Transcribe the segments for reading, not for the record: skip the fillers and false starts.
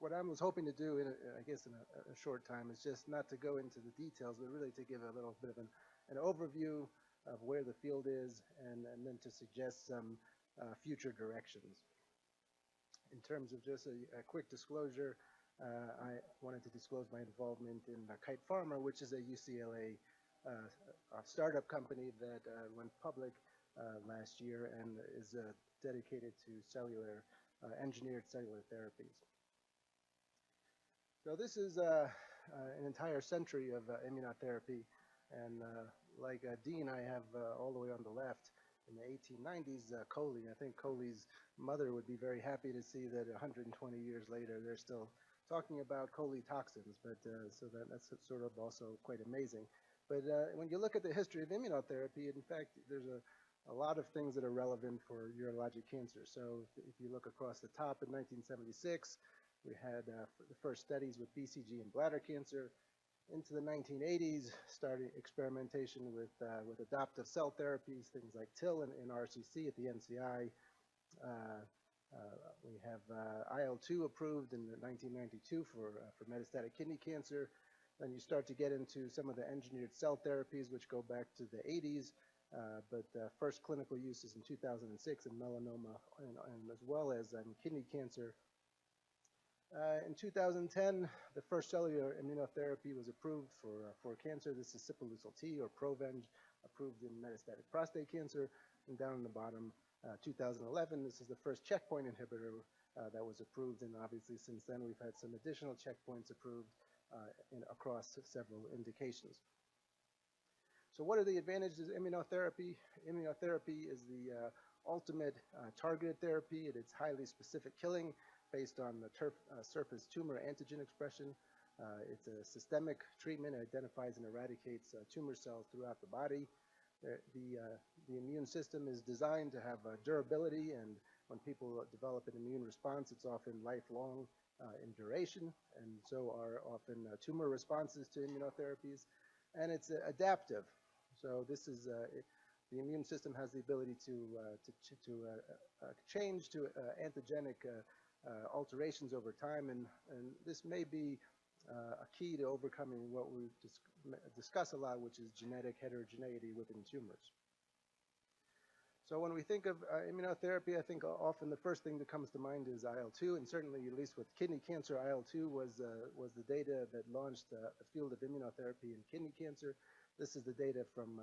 what I was hoping to do, I guess, in a short time, is just not to go into the details, but really to give a little bit of an overview of where the field is, and then to suggest some future directions. In terms of just a quick disclosure, I wanted to disclose my involvement in Kite Pharma, which is a UCLA startup company that went public last year and is dedicated to engineered cellular therapies. So this is an entire century of immunotherapy, and like Dean, I have all the way on the left in the 1890s Coley. I think Coley's mother would be very happy to see that 120 years later they're still talking about Coley toxins, but so that's sort of also quite amazing. But when you look at the history of immunotherapy, in fact, there's a lot of things that are relevant for urologic cancer. So if you look across the top, in 1976, we had the first studies with BCG and bladder cancer. Into the 1980s, started experimentation with adoptive cell therapies, things like TIL and RCC at the NCI. We have IL-2 approved in 1992 for metastatic kidney cancer. Then you start to get into some of the engineered cell therapies, which go back to the 80s. But first clinical use is in 2006 in melanoma, and as well as kidney cancer. In 2010, the first cellular immunotherapy was approved for cancer. This is sipuleucel T, or Provenge, approved in metastatic prostate cancer. And down in the bottom, 2011, this is the first checkpoint inhibitor that was approved. And obviously, since then, we've had some additional checkpoints approved across several indications. So what are the advantages of immunotherapy? Immunotherapy is the ultimate targeted therapy. It's highly specific killing based on the surface tumor antigen expression. It's a systemic treatment. It identifies and eradicates tumor cells throughout the body. The immune system is designed to have durability, and when people develop an immune response, it's often lifelong in duration, and so are often tumor responses to immunotherapies. And it's adaptive. So this is the immune system has the ability to change to antigenic alterations over time, and this may be a key to overcoming what we discuss a lot, which is genetic heterogeneity within tumors. So when we think of immunotherapy, I think often the first thing that comes to mind is IL-2, and certainly, at least with kidney cancer, IL-2 was the data that launched the field of immunotherapy in kidney cancer. This is the data from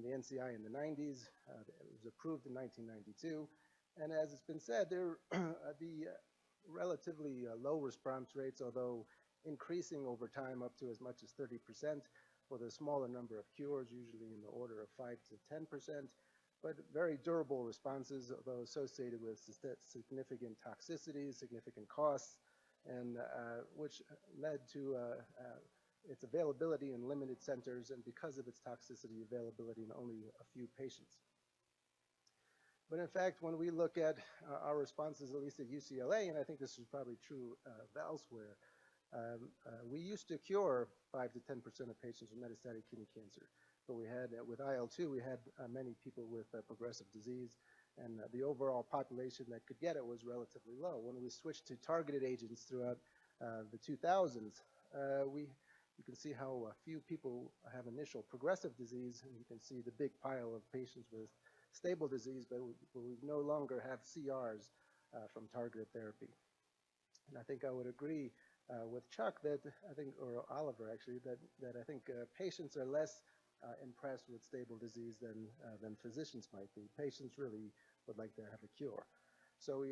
the NCI in the 90s. It was approved in 1992. And as it's been said, the relatively low response rates, although increasing over time up to as much as 30%, with a smaller number of cures, usually in the order of 5 to 10%, but very durable responses, although associated with significant toxicities, significant costs, and which led to its availability in limited centers, and because of its toxicity, availability in only a few patients. But in fact, when we look at our responses, at least at UCLA, and I think this is probably true elsewhere, we used to cure 5 to 10% of patients with metastatic kidney cancer. But we had, with IL-2, we had many people with progressive disease, and the overall population that could get it was relatively low. When we switched to targeted agents throughout the 2000s, you can see how few people have initial progressive disease, and you can see the big pile of patients with stable disease, but we no longer have CRs from targeted therapy. And I think I would agree with Chuck that or Oliver actually, that I think patients are less impressed with stable disease than physicians might be. Patients really would like to have a cure. So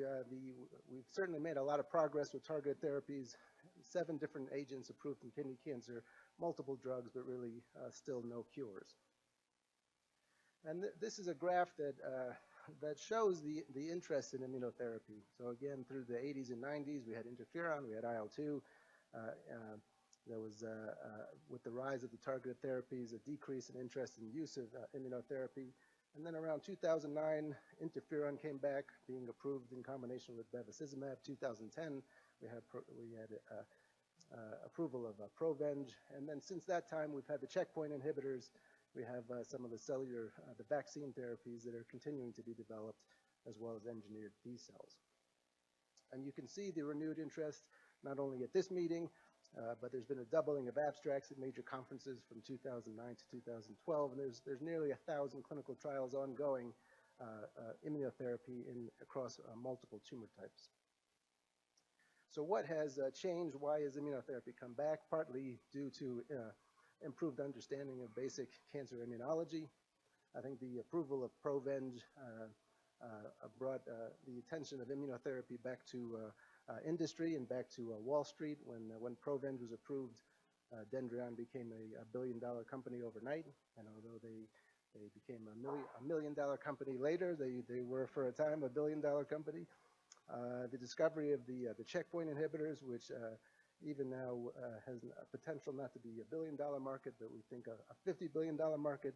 we've certainly made a lot of progress with targeted therapies. 7 different agents approved in kidney cancer, multiple drugs, but really still no cures. And this is a graph that shows the interest in immunotherapy. So again, through the 80s and 90s, we had interferon, we had IL-2. There was, with the rise of the targeted therapies, a decrease in interest in use of immunotherapy. And then around 2009, interferon came back, being approved in combination with bevacizumab. 2010, we had approval of Provenge. And then since that time, we've had the checkpoint inhibitors. We have some of the cellular, the vaccine therapies that are continuing to be developed, as well as engineered T cells. And you can see the renewed interest not only at this meeting, but there's been a doubling of abstracts at major conferences from 2009 to 2012, and there's nearly 1,000 clinical trials ongoing immunotherapy across multiple tumor types. So what has changed? Why has immunotherapy come back? Partly due to improved understanding of basic cancer immunology. I think the approval of Provenge brought the attention of immunotherapy back to industry and back to Wall Street. When Provenge was approved, Dendreon became a billion-dollar company overnight, and although they became a million-dollar company later, they were for a time a billion-dollar company. The discovery of the checkpoint inhibitors, which even now has a potential not to be a billion-dollar market, but we think a $50 billion market,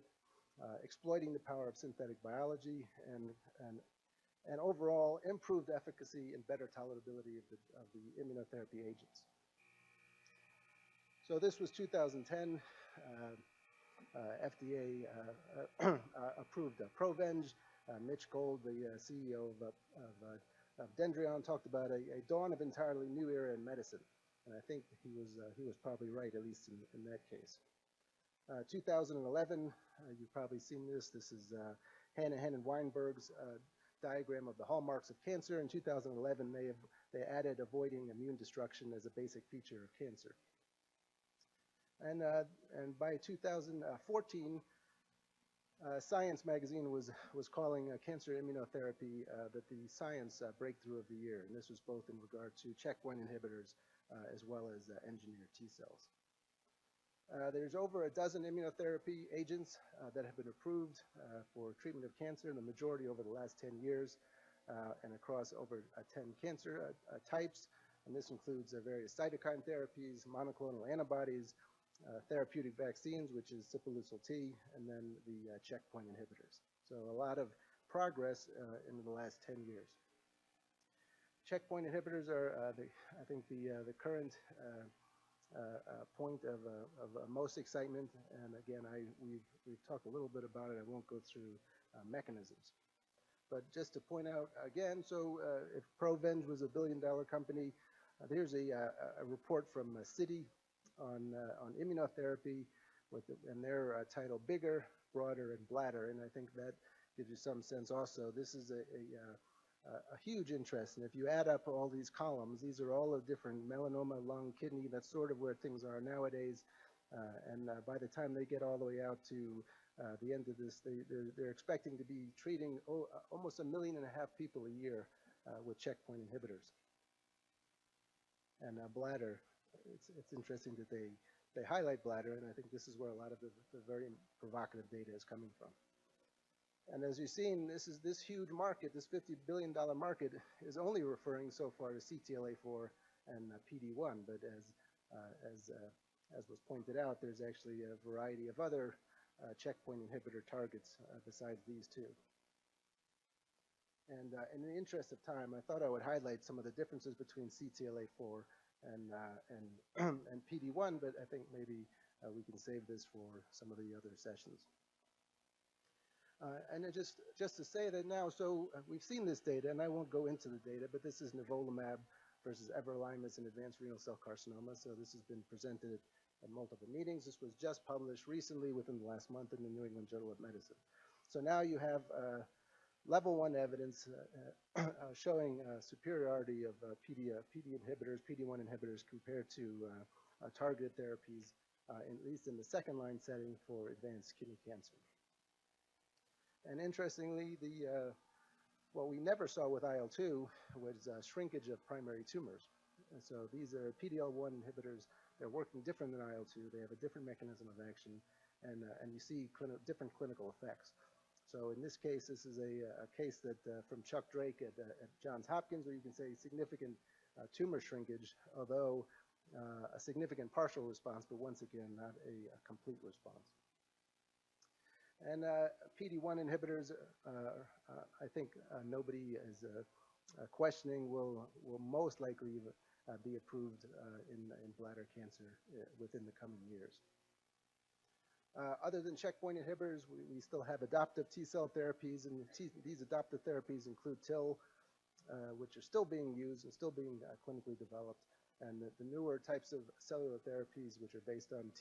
exploiting the power of synthetic biology and overall improved efficacy and better tolerability of the immunotherapy agents. So this was 2010. FDA approved Provenge. Mitch Gold, the CEO of Dendreon, talked about a dawn of entirely new era in medicine, and I think he was probably right, at least in that case. 2011, you've probably seen this. This is Hanahan and Weinberg's diagram of the hallmarks of cancer. In 2011, they added avoiding immune destruction as a basic feature of cancer. And by 2014, Science magazine was calling cancer immunotherapy the science breakthrough of the year, and this was both in regard to checkpoint inhibitors as well as engineered T cells. There's over a dozen immunotherapy agents that have been approved for treatment of cancer, the majority over the last 10 years, and across over 10 cancer types. And this includes various cytokine therapies, monoclonal antibodies, therapeutic vaccines, which is Sipuleucel T, and then the checkpoint inhibitors. So a lot of progress in the last 10 years. Checkpoint inhibitors are, I think, the current point of most excitement. And again, we've talked a little bit about it. I won't go through mechanisms. But just to point out again, so if Provenge was a billion-dollar company, here's a report from Citi on immunotherapy, and their title, Bigger, Broader, and Bladder. And I think that gives you some sense also. This is a huge interest, and if you add up all these columns, these are all of different melanoma, lung, kidney. That's sort of where things are nowadays. And by the time they get all the way out to the end of this, they're expecting to be treating almost 1.5 million people a year with checkpoint inhibitors. And bladder, it's interesting that they highlight bladder, and I think this is where a lot of the very provocative data is coming from. And as you've seen, this huge market, this $50 billion market, is only referring so far to CTLA-4 and PD-1, but as was pointed out, there's actually a variety of other checkpoint inhibitor targets besides these two. And in the interest of time, I thought I would highlight some of the differences between CTLA-4 and PD-1, but I think maybe we can save this for some of the other sessions. And just to say that now, so we've seen this data, and I won't go into the data, but this is nivolumab versus everolimus in advanced renal cell carcinoma. So this has been presented at multiple meetings. This was just published recently within the last month in the New England Journal of Medicine. So now you have level 1 evidence showing superiority of PD-1 inhibitors compared to targeted therapies, at least in the second-line setting for advanced kidney cancer. And interestingly, what we never saw with IL-2 was shrinkage of primary tumors. And so these are PD-L1 inhibitors. They're working different than IL-2. They have a different mechanism of action, and you see different clinical effects. So in this case, this is a case that from Chuck Drake at Johns Hopkins, where you can say significant tumor shrinkage, although a significant partial response, but once again, not a complete response. And PD-1 inhibitors, I think nobody is questioning, will most likely be approved in bladder cancer within the coming years. Other than checkpoint inhibitors, we still have adoptive T-cell therapies, and these adoptive therapies include TIL, which are still being used and still being clinically developed. And the newer types of cellular therapies, which are based on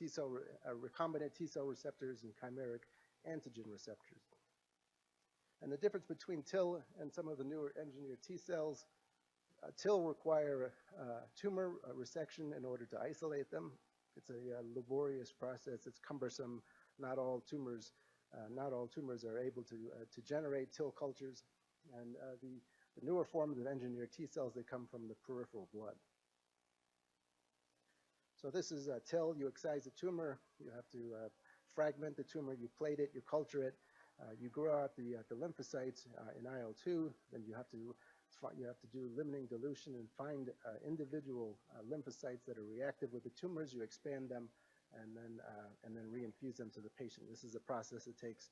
recombinant T cell receptors and chimeric antigen receptors. And the difference between TIL and some of the newer engineered T cells, TIL require tumor resection in order to isolate them. It's a laborious process. It's cumbersome. Not all tumors are able to generate TIL cultures. And the newer forms of engineered T cells, they come from the peripheral blood. So this is a TIL. You excise a tumor. You have to fragment the tumor. You plate it. You culture it. You grow out the lymphocytes in IL-2. Then you have to do limiting dilution and find individual lymphocytes that are reactive with the tumors. You expand them and then reinfuse them to the patient. This is a process that takes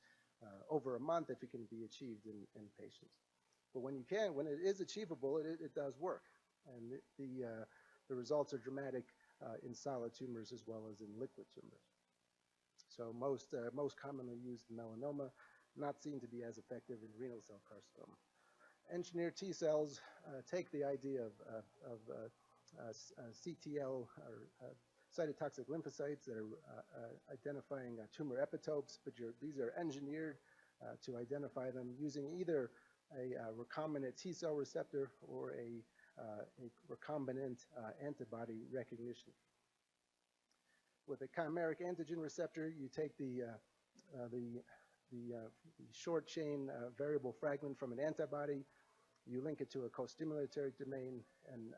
over a month if it can be achieved in patients. But when it is achievable, it does work, and the results are dramatic in solid tumors as well as in liquid tumors. So most commonly used in melanoma, not seen to be as effective in renal cell carcinoma. Engineered T cells take the idea of CTL, or cytotoxic lymphocytes, that are identifying tumor epitopes, but these are engineered to identify them using either a recombinant T cell receptor or a recombinant antibody recognition. With a chimeric antigen receptor, you take the short chain variable fragment from an antibody, you link it to a co-stimulatory domain, and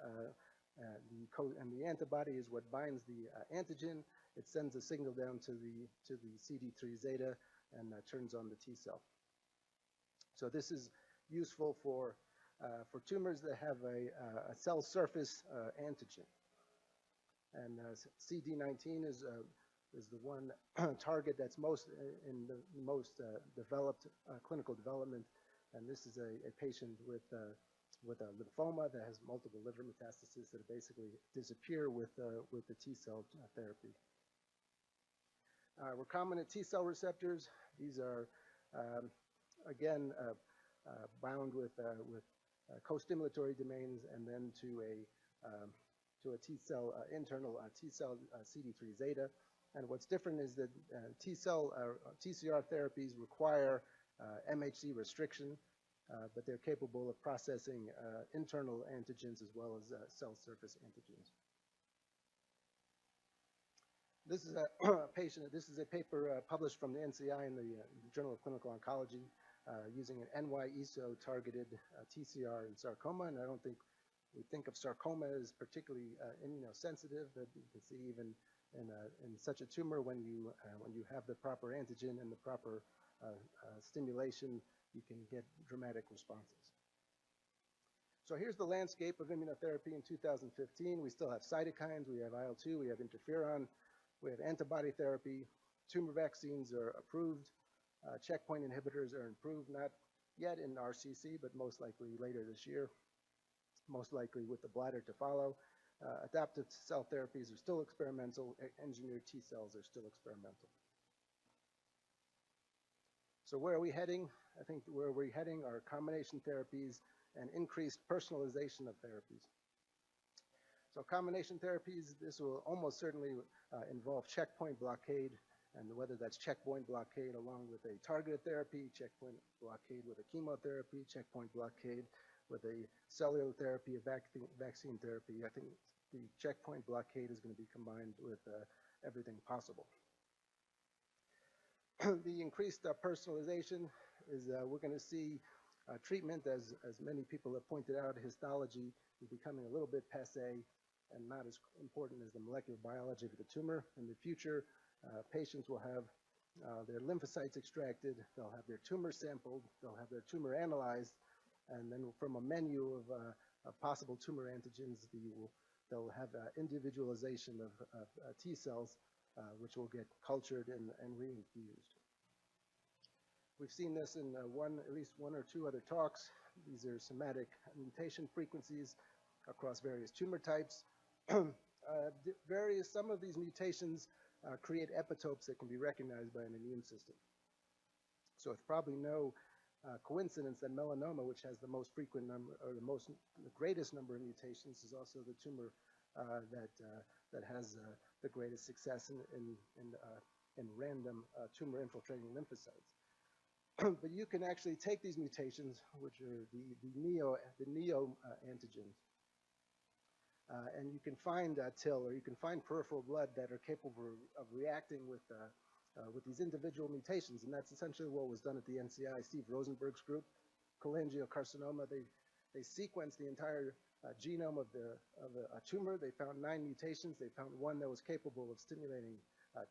the antibody is what binds the antigen. It sends a signal down to the CD3 zeta and turns on the T cell. So this is useful for tumors that have a cell surface antigen. And CD19 is the one target that's most in the most developed clinical development. And this is a patient with a lymphoma that has multiple liver metastases that basically disappear with the T cell therapy. Recombinant T cell receptors, these are again bound with co-stimulatory domains and then to a T cell internal T cell CD3 zeta. And what's different is that TCR therapies require MHC restriction, but they're capable of processing internal antigens as well as cell surface antigens. This is a paper published from the NCI in the Journal of Clinical Oncology using an NY-ESO targeted TCR in sarcoma, and I don't think we think of sarcoma as particularly immunosensitive, but you can see even in such a tumor, when you have the proper antigen and the proper stimulation, you can get dramatic responses. So here's the landscape of immunotherapy in 2015. We still have cytokines, we have IL-2, we have interferon, we have antibody therapy, tumor vaccines are approved, checkpoint inhibitors are improved, not yet in RCC, but most likely later this year, most likely with the bladder to follow. Adaptive cell therapies are still experimental. Engineered T cells are still experimental. So where are we heading? I think where we're heading are combination therapies and increased personalization of therapies. So combination therapies, this will almost certainly involve checkpoint blockade, and whether that's checkpoint blockade along with a targeted therapy, checkpoint blockade with a chemotherapy, checkpoint blockade with a cellular therapy, a vaccine therapy. I think the checkpoint blockade is going to be combined with everything possible. The increased personalization is we're going to see treatment, as many people have pointed out, histology is becoming a little bit passé and not as important as the molecular biology of the tumor. In the future, patients will have their lymphocytes extracted, they'll have their tumor sampled, they'll have their tumor analyzed, and then from a menu of possible tumor antigens, they'll have individualization of T cells, which will get cultured and reinfused. We've seen this in at least one or two other talks. These are somatic mutation frequencies across various tumor types. Some of these mutations create epitopes that can be recognized by an immune system. So it's probably no coincidence that melanoma, which has the most frequent number, or the greatest number of mutations, is also the tumor that has the greatest success in random tumor-infiltrating lymphocytes. But you can actually take these mutations, which are the neo antigens, and you can find TIL, or you can find peripheral blood that are capable of reacting with these individual mutations, and that's essentially what was done at the NCI. Steve Rosenberg's group, cholangiocarcinoma, they sequenced the entire genome of a tumor. They found 9 mutations. They found one that was capable of stimulating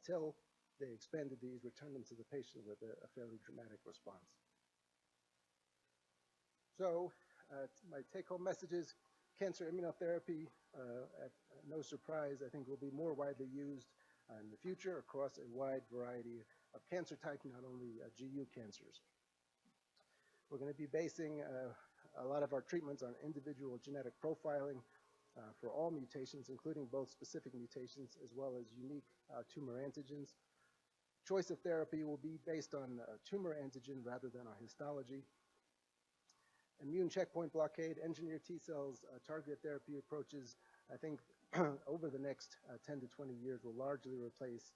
TIL. They expanded these, returned them to the patient with a fairly dramatic response. So my take-home message is cancer immunotherapy, at no surprise, I think will be more widely used in the future across a wide variety of cancer types, not only GU cancers. We're going to be basing a lot of our treatments on individual genetic profiling for all mutations, including both specific mutations as well as unique tumor antigens. Choice of therapy will be based on tumor antigen rather than on histology. Immune checkpoint blockade, engineered T cells, targeted therapy approaches, I think over the next 10 to 20 years will largely replace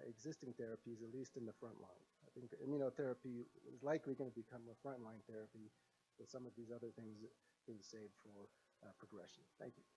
existing therapies, at least in the front line. I think immunotherapy is likely going to become a frontline therapy with some of these other things being saved for progression. Thank you.